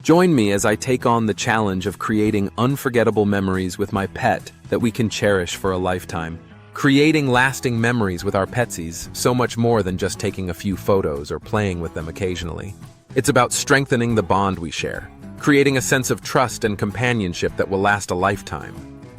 Join me as I take on the challenge of creating unforgettable memories with my pet that we can cherish for a lifetime. Creating lasting memories with our petsies, so much more than just taking a few photos or playing with them occasionally. It's about strengthening the bond we share, creating a sense of trust and companionship that will last a lifetime.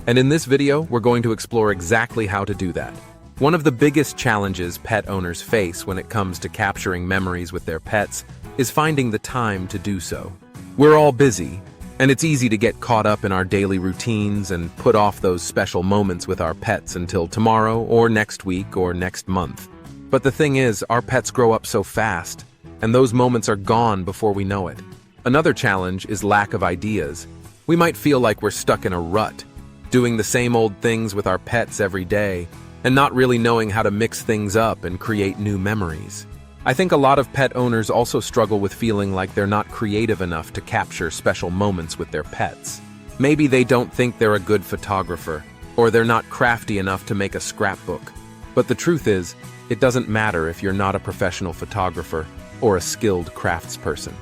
And in this video, we're going to explore exactly how to do that. One of the biggest challenges pet owners face when it comes to capturing memories with their pets is finding the time to do so. We're all busy, and it's easy to get caught up in our daily routines and put off those special moments with our pets until tomorrow or next week or next month. But the thing is, our pets grow up so fast, and those moments are gone before we know it. Another challenge is lack of ideas. We might feel like we're stuck in a rut, doing the same old things with our pets every day, and not really knowing how to mix things up and create new memories. I think a lot of pet owners also struggle with feeling like they're not creative enough to capture special moments with their pets. Maybe they don't think they're a good photographer, or they're not crafty enough to make a scrapbook. But the truth is, it doesn't matter if you're not a professional photographer or a skilled craftsperson.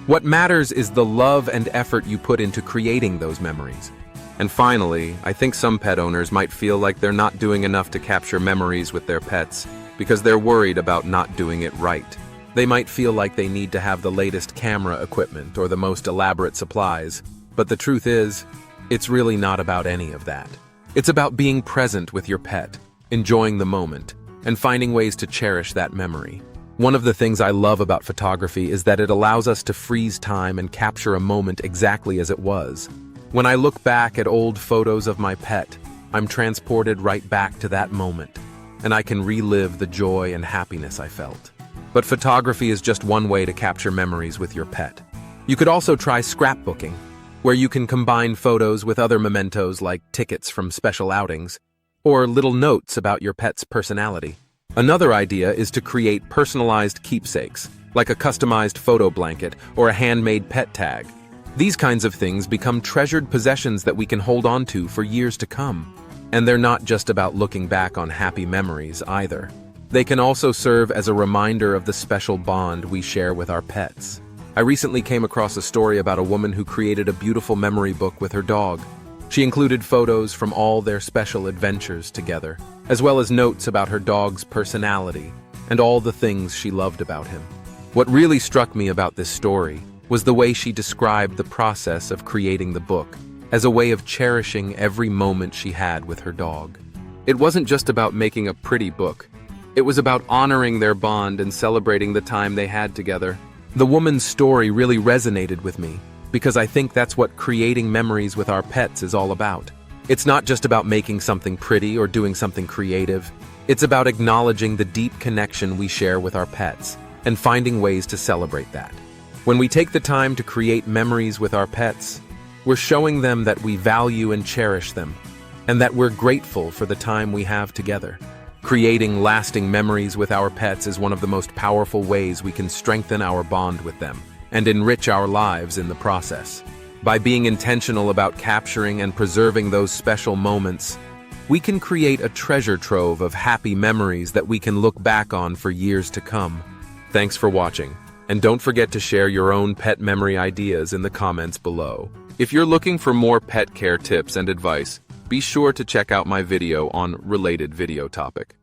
What matters is the love and effort you put into creating those memories. And finally, I think some pet owners might feel like they're not doing enough to capture memories with their pets because they're worried about not doing it right. They might feel like they need to have the latest camera equipment or the most elaborate supplies, but the truth is, it's really not about any of that. It's about being present with your pet, enjoying the moment, and finding ways to cherish that memory. One of the things I love about photography is that it allows us to freeze time and capture a moment exactly as it was. When I look back at old photos of my pet, I'm transported right back to that moment, and I can relive the joy and happiness I felt. But photography is just one way to capture memories with your pet. You could also try scrapbooking, where you can combine photos with other mementos like tickets from special outings, or little notes about your pet's personality. Another idea is to create personalized keepsakes, like a customized photo blanket or a handmade pet tag. These kinds of things become treasured possessions that we can hold on to for years to come. And they're not just about looking back on happy memories either. They can also serve as a reminder of the special bond we share with our pets. I recently came across a story about a woman who created a beautiful memory book with her dog. She included photos from all their special adventures together, as well as notes about her dog's personality and all the things she loved about him. What really struck me about this story was the way she described the process of creating the book as a way of cherishing every moment she had with her dog. It wasn't just about making a pretty book. It was about honoring their bond and celebrating the time they had together. The woman's story really resonated with me because I think that's what creating memories with our pets is all about. It's not just about making something pretty or doing something creative. It's about acknowledging the deep connection we share with our pets and finding ways to celebrate that. When we take the time to create memories with our pets, we're showing them that we value and cherish them, and that we're grateful for the time we have together. Creating lasting memories with our pets is one of the most powerful ways we can strengthen our bond with them and enrich our lives in the process. By being intentional about capturing and preserving those special moments, we can create a treasure trove of happy memories that we can look back on for years to come. Thanks for watching. And don't forget to share your own pet memory ideas in the comments below. If you're looking for more pet care tips and advice, be sure to check out my video on related video topic.